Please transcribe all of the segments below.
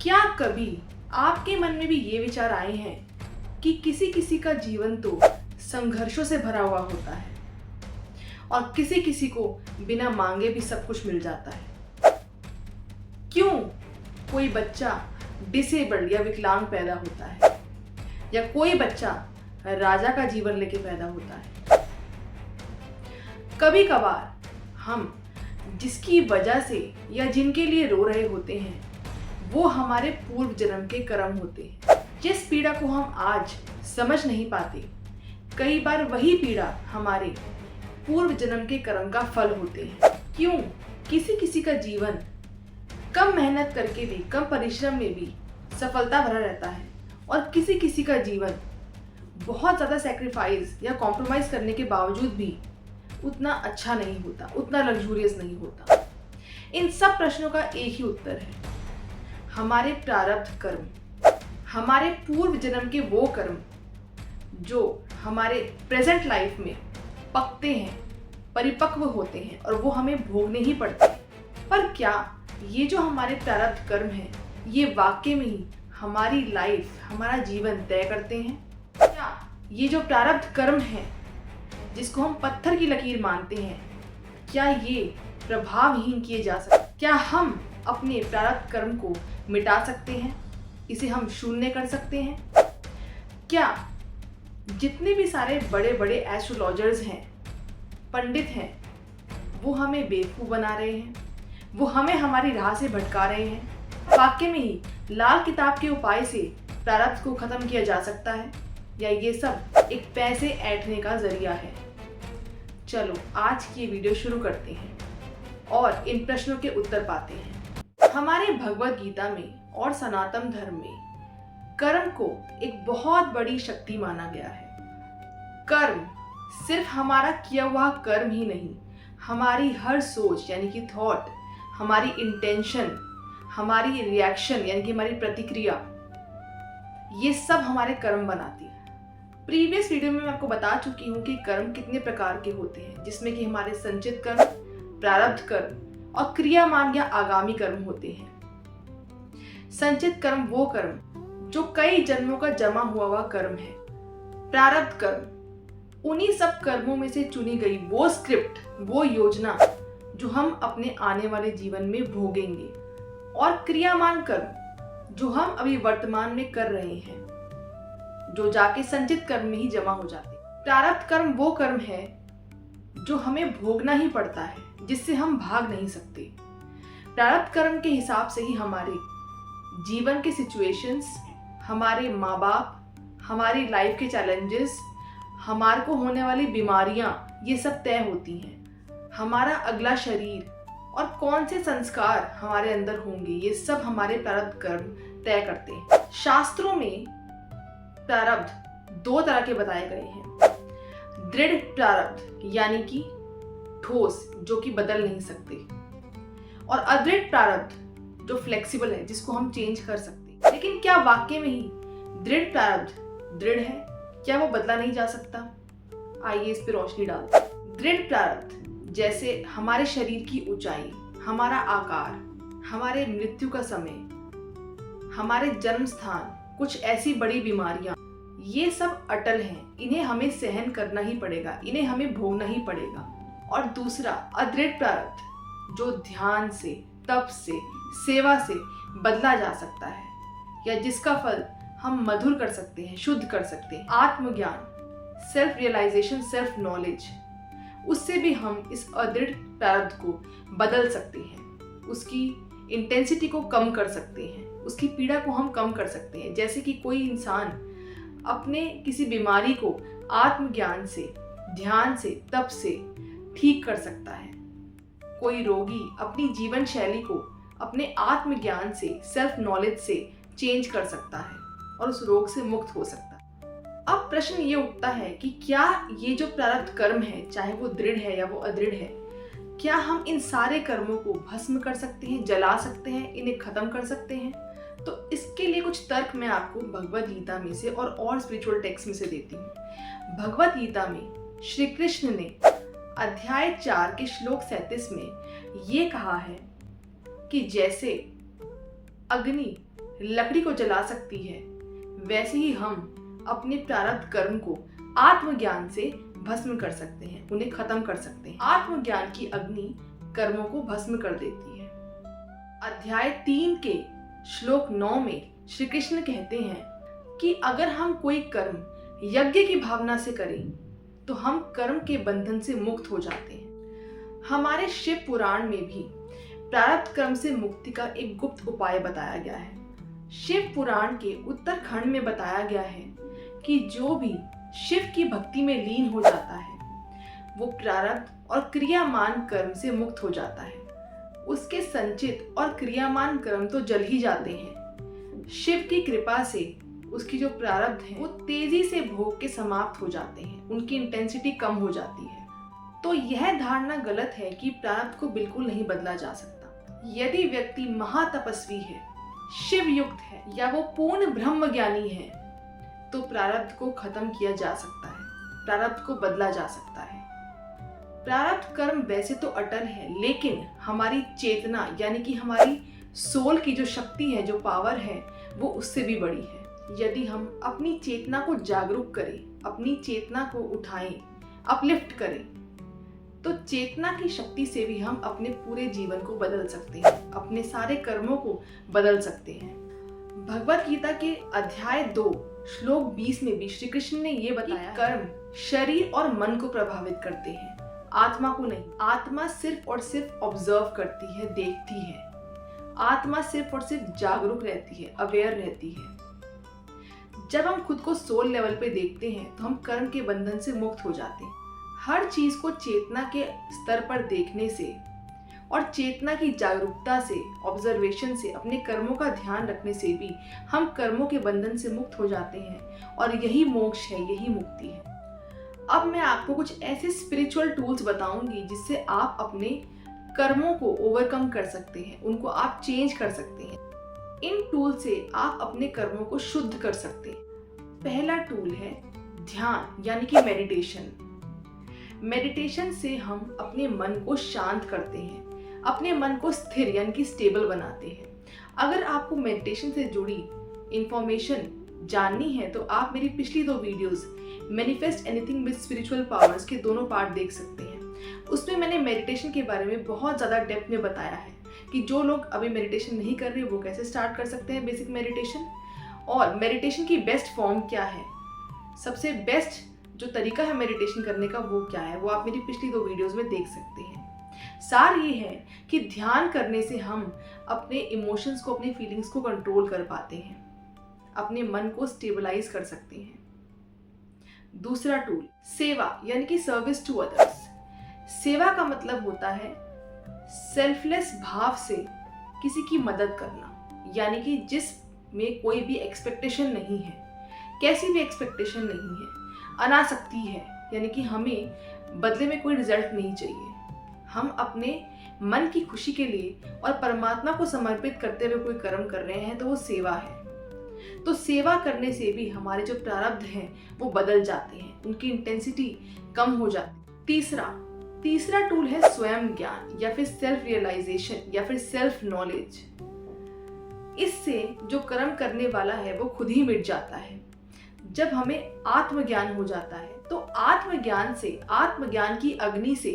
क्या कभी आपके मन में भी ये विचार आए हैं कि किसी किसी का जीवन तो संघर्षों से भरा हुआ होता है और किसी किसी को बिना मांगे भी सब कुछ मिल जाता है? क्यों कोई बच्चा डिसेबल्ड या विकलांग पैदा होता है या कोई बच्चा राजा का जीवन लेके पैदा होता है? कभी कभार हम जिसकी वजह से या जिनके लिए रो रहे होते हैं वो हमारे पूर्व जन्म के कर्म होते हैं। जिस पीड़ा को हम आज समझ नहीं पाते, कई बार वही पीड़ा हमारे पूर्व जन्म के कर्म का फल होते हैं। क्यों किसी किसी का जीवन कम मेहनत करके भी, कम परिश्रम में भी सफलता भरा रहता है और किसी किसी का जीवन बहुत ज़्यादा सेक्रीफाइस या कॉम्प्रोमाइज करने के बावजूद भी उतना अच्छा नहीं होता, उतना लग्जूरियस नहीं होता। इन सब प्रश्नों का एक ही उत्तर है, हमारे प्रारब्ध कर्म, हमारे पूर्व जन्म के वो कर्म जो हमारे प्रेजेंट लाइफ में पकते हैं, परिपक्व होते हैं और वो हमें भोगने ही पड़ते हैं। पर क्या ये जो हमारे प्रारब्ध कर्म हैं ये वाकई में ही हमारी लाइफ, हमारा जीवन तय करते हैं? क्या ये जो प्रारब्ध कर्म हैं जिसको हम पत्थर की लकीर मानते हैं, क्या ये प्रभावहीन किए जा सकते? क्या हम अपने प्रारब्ध कर्म को मिटा सकते हैं? इसे हम शून्य कर सकते हैं? क्या जितने भी सारे बड़े बड़े एस्ट्रोलॉजर्स हैं, पंडित हैं, वो हमें बेवकूफ़ बना रहे हैं, वो हमें हमारी राह से भटका रहे हैं? वाकई में ही लाल किताब के उपाय से प्रारब्ध को खत्म किया जा सकता है या ये सब एक पैसे ऐंठने का जरिया है? चलो आज की ये वीडियो शुरू करते हैं और इन प्रश्नों के उत्तर पाते हैं। हमारे भगवत गीता में और सनातन धर्म में कर्म को एक बहुत बड़ी शक्ति माना गया है। कर्म सिर्फ हमारा किया हुआ कर्म ही नहीं, हमारी हर सोच यानी कि थॉट, हमारी इंटेंशन, हमारी रिएक्शन यानी कि हमारी प्रतिक्रिया, ये सब हमारे कर्म बनाती है। प्रीवियस वीडियो में मैं आपको बता चुकी हूँ कि कर्म कितने प्रकार के होते हैं, जिसमें कि हमारे संचित कर्म, प्रारब्ध कर्म और क्रियामान या आगामी कर्म होते हैं। संचित कर्म वो कर्म जो कई जन्मों का जमा हुआ कर्म है। प्रारब्ध कर्म उन्हीं सब कर्मों में से चुनी गई वो स्क्रिप्ट, वो योजना जो हम अपने आने वाले जीवन में भोगेंगे। और क्रियामान कर्म जो हम अभी वर्तमान में कर रहे हैं, जो जाके संचित कर्म में ही जमा हो जाते। प्रारब्ध कर्म वो कर्म है जो हमें भोगना ही पड़ता है, जिससे हम भाग नहीं सकते। प्रारब्ध कर्म के हिसाब से ही हमारे जीवन के सिचुएशंस, हमारे माँ बाप, हमारी लाइफ के चैलेंजेस, हमारे को होने वाली बीमारियां, ये सब तय होती हैं। हमारा अगला शरीर और कौन से संस्कार हमारे अंदर होंगे, ये सब हमारे प्रारब्ध कर्म तय करते हैं। शास्त्रों में प्रारब्ध दो तरह के बताए गए हैं। दृढ़ प्रारब्ध यानी कि ठोस, जो कि बदल नहीं सकते, और अदृढ़ प्रारब्ध जो फ्लेक्सिबल है, जिसको हम चेंज कर सकते हैं। लेकिन क्या वाकई में ही दृढ़ प्रारब्ध दृढ़ है? क्या वो बदला नहीं जा सकता? आइए इस पर रोशनी डालते हैं। दृढ़ प्रारब्ध जैसे हमारे शरीर की ऊंचाई, हमारा आकार, हमारे मृत्यु का समय, हमारे जन्म स्थान, कुछ ऐसी बड़ी बीमारियां, ये सब अटल हैं। इन्हें हमें सहन करना ही पड़ेगा, इन्हें हमें भोगना ही पड़ेगा। और दूसरा अदृढ़ प्रारब्ध जो ध्यान से, तप से, सेवा से बदला जा सकता है, या जिसका फल हम मधुर कर सकते हैं, शुद्ध कर सकते हैं। आत्मज्ञान, सेल्फ रियलाइजेशन, सेल्फ नॉलेज, उससे भी हम इस अदृढ़ प्रारब्ध को बदल सकते हैं, उसकी इंटेंसिटी को कम कर सकते हैं, उसकी पीड़ा को हम कम कर सकते हैं। जैसे कि कोई इंसान अपने किसी बीमारी को आत्मज्ञान से, ध्यान से, तप से ठीक कर सकता है। कोई रोगी अपनी जीवन शैली को अपने आत्मज्ञान से, सेल्फ नॉलेज से चेंज कर सकता है और उस रोग से मुक्त हो सकता है। अब प्रश्न ये उठता है कि क्या ये जो प्रारब्ध कर्म है, चाहे वो दृढ़ है या वो अदृढ़ है, क्या हम इन सारे कर्मों को भस्म कर सकते हैं, जला सकते हैं, इन्हें खत्म कर सकते हैं? तो इसके लिए कुछ तर्क मैं आपको भगवत गीता में से और स्पिरिचुअल टेक्स्ट में से देती हूँ। भगवत गीता में श्री कृष्ण ने अध्याय 4 के श्लोक 37 में ये कहा है कि जैसे अग्नि लकड़ी को जला सकती है, वैसे ही हम अपने प्रारब्ध कर्म को आत्मज्ञान से भस्म कर सकते हैं, उन्हें खत्म कर सकते हैं। आत्मज्ञान की अग्नि कर्मों को भस्म कर देती है। अध्याय 3 के श्लोक 9 में श्री कृष्ण कहते हैं कि अगर हम कोई कर्म यज्ञ की भावना से करें तो हम कर्म के बंधन से मुक्त हो जाते हैं। हमारे शिव पुराण में भी प्रारब्ध कर्म से मुक्ति का एक गुप्त उपाय बताया गया है। शिव पुराण के उत्तरखंड में बताया गया है कि जो भी शिव की भक्ति में लीन हो जाता है वो प्रारब्ध और क्रियामान कर्म से मुक्त हो जाता है। उसके संचित और क्रियामान कर्म तो जल ही जाते हैं। शिव की कृपा से उसकी जो प्रारब्ध है वो तेजी से भोग के समाप्त हो जाते हैं, उनकी इंटेंसिटी कम हो जाती है। तो यह धारणा गलत है कि प्रारब्ध को बिल्कुल नहीं बदला जा सकता। यदि व्यक्ति महातपस्वी है, शिव युक्त है या वो पूर्ण ब्रह्म ज्ञानी है तो प्रारब्ध को खत्म किया जा सकता है, प्रारब्ध को बदला जा सकता है। प्रारब्ध कर्म वैसे तो अटल है, लेकिन हमारी चेतना यानी कि हमारी सोल की जो शक्ति है, जो पावर है, वो उससे भी बड़ी है। यदि हम अपनी चेतना को जागरूक करें, अपनी चेतना को उठाएं, अपलिफ्ट करें, तो चेतना की शक्ति से भी हम अपने पूरे जीवन को बदल सकते हैं, अपने सारे कर्मों को बदल सकते हैं। भगवत गीता के अध्याय 2 श्लोक 20 में भी श्री कृष्ण ने ये बताया, कर्म शरीर और मन को प्रभावित करते हैं, आत्मा को नहीं। आत्मा सिर्फ और सिर्फ ऑब्जर्व करती है, देखती है। आत्मा सिर्फ और सिर्फ जागरूक रहती है, अवेयर रहती है। जब हम खुद को सोल लेवल पे देखते हैं तो हम कर्म के बंधन से मुक्त हो जाते हैं। हर चीज को चेतना के स्तर पर देखने से और चेतना की जागरूकता से, ऑब्जर्वेशन से, अपने कर्मों का ध्यान रखने से भी हम कर्मों के बंधन से मुक्त हो जाते हैं और यही मोक्ष है, यही मुक्ति है। अब मैं आपको कुछ ऐसे स्पिरिचुअल टूल्स बताऊंगी जिससे आप अपने कर्मों को ओवरकम कर सकते हैं, उनको आप चेंज कर सकते हैं। इन टूल से आप अपने कर्मों को शुद्ध कर सकते हैं। पहला टूल है ध्यान यानी कि मेडिटेशन। मेडिटेशन से हम अपने मन को शांत करते हैं, अपने मन को स्थिर यानी कि स्टेबल बनाते हैं। अगर आपको मेडिटेशन से जुड़ी इंफॉर्मेशन जाननी है तो आप मेरी पिछली 2 videos manifest anything with spiritual powers के दोनों पार्ट देख सकते हैं। उसमें मैंने मेडिटेशन के बारे में बहुत ज़्यादा डेप्थ में बताया है कि जो लोग अभी मेडिटेशन नहीं कर रहे वो कैसे स्टार्ट कर सकते हैं बेसिक मेडिटेशन, और मेडिटेशन की बेस्ट फॉर्म क्या है, सबसे बेस्ट जो तरीका है मेडिटेशन करने का वो क्या है, वो आप मेरी पिछली 2 वीडियोस में देख सकते हैं। सार ये है कि ध्यान करने से हम अपने इमोशंस को, अपनी फीलिंग्स को कंट्रोल कर पाते हैं, अपने मन को स्टेबलाइज कर सकते हैं। दूसरा टूल सेवा यानी कि सर्विस टू अदर्स। सेवा का मतलब होता है सेल्फलेस भाव से किसी की मदद करना, यानी कि जिसमें कोई भी एक्सपेक्टेशन नहीं है, कैसी भी एक्सपेक्टेशन नहीं है, अनासक्ति है, यानी कि हमें बदले में कोई रिजल्ट नहीं चाहिए। हम अपने मन की खुशी के लिए और परमात्मा को समर्पित करते हुए कोई कर्म कर रहे हैं तो वो सेवा है। तो सेवा करने से भी हमारे जो प्रारब्ध हैं वो बदल जाते हैं, उनकी इंटेंसिटी कम हो जाती है। तीसरा टूल है स्वयं ज्ञान या फिर सेल्फ रियलाइजेशन या फिर सेल्फ नॉलेज। इससे जो कर्म करने वाला है वो खुद ही मिट जाता है। जब हमें आत्मज्ञान हो जाता है तो आत्मज्ञान से, आत्मज्ञान की अग्नि से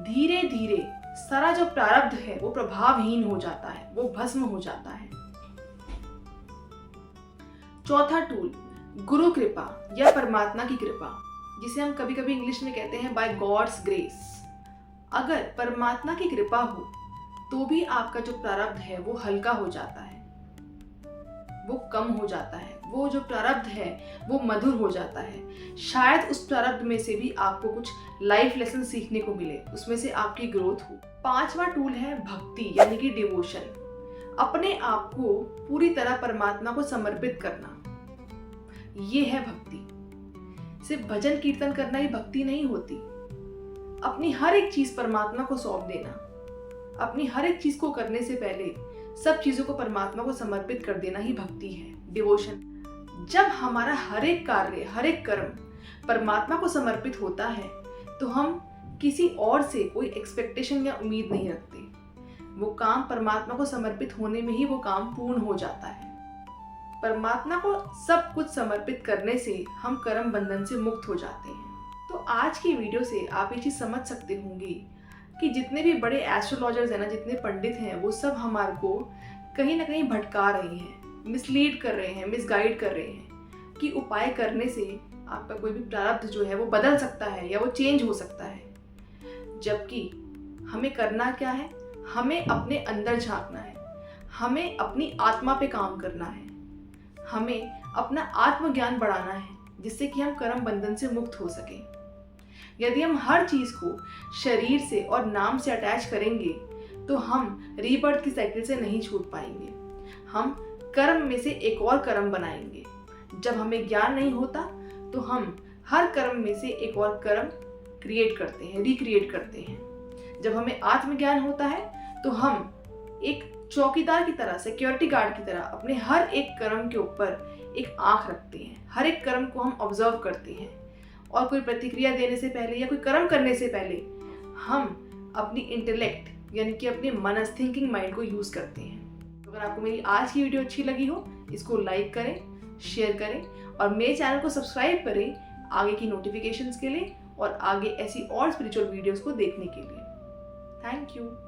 धीरे धीरे सारा जो प्रारब्ध है वो प्रभावहीन हो जाता है, वो भस्म हो जाता है। चौथा टूल गुरु कृपा या परमात्मा की कृपा, जिसे हम कभी कभी इंग्लिश में कहते हैं बाय गॉड्स ग्रेस। अगर परमात्मा की कृपा हो तो भी आपका जो प्रारब्ध है वो हल्का हो जाता है, वो कम हो जाता है, वो जो प्रारब्ध है वो मधुर हो जाता है। शायद उस प्रारब्ध में से भी आपको कुछ लाइफ लेसन सीखने को मिले, उसमें से आपकी ग्रोथ हो। 5वां टूल है भक्ति यानी कि डिवोशन। अपने आप को पूरी तरह परमात्मा को समर्पित करना, ये है भक्ति। सिर्फ भजन कीर्तन करना ही भक्ति नहीं होती। अपनी हर एक चीज परमात्मा को सौंप देना, अपनी हर एक चीज को करने से पहले सब चीजों को परमात्मा को समर्पित कर देना ही भक्ति है, डिवोशन। जब हमारा हर एक कार्य, हर एक कर्म परमात्मा को समर्पित होता है तो हम किसी और से कोई एक्सपेक्टेशन या उम्मीद नहीं रखते। वो काम परमात्मा को समर्पित होने में ही वो काम पूर्ण हो जाता है। परमात्मा को सब कुछ समर्पित करने से हम कर्म बंधन से मुक्त हो जाते हैं। तो आज की वीडियो से आप ये चीज़ समझ सकते होंगे कि जितने भी बड़े एस्ट्रोलॉजर्स हैं ना, जितने पंडित हैं, वो सब हमारे को कहीं ना कहीं भटका रहे हैं, मिसलीड कर रहे हैं, मिसगाइड कर रहे हैं कि उपाय करने से आपका कोई भी प्रारब्ध जो है वो बदल सकता है या वो चेंज हो सकता है। जबकि हमें करना क्या है, हमें अपने अंदर झांकना है, हमें अपनी आत्मा पे काम करना है, हमें अपना आत्मज्ञान बढ़ाना है, जिससे कि हम कर्म बंधन से मुक्त हो सकें। यदि हम हर चीज़ को शरीर से और नाम से अटैच करेंगे तो हम रीबर्थ की साइकिल से नहीं छूट पाएंगे। हम कर्म में से एक और कर्म बनाएंगे। जब हमें ज्ञान नहीं होता तो हम हर कर्म में से एक और कर्म क्रिएट करते हैं, रिक्रिएट करते हैं। जब हमें आत्मज्ञान होता है तो हम एक चौकीदार की तरह, सिक्योरिटी गार्ड की तरह अपने हर एक कर्म के ऊपर एक आंख रखते हैं। हर एक कर्म को हम ऑब्जर्व करते हैं और कोई प्रतिक्रिया देने से पहले या कोई कर्म करने से पहले हम अपनी इंटेलेक्ट यानी कि अपने मनस, थिंकिंग माइंड को यूज़ करते हैं। तो अगर आपको मेरी आज की वीडियो अच्छी लगी हो, इसको लाइक करें, शेयर करें और मेरे चैनल को सब्सक्राइब करें आगे की नोटिफिकेशंस के लिए और आगे ऐसी और स्पिरिचुअल वीडियोस को देखने के लिए। Thank you.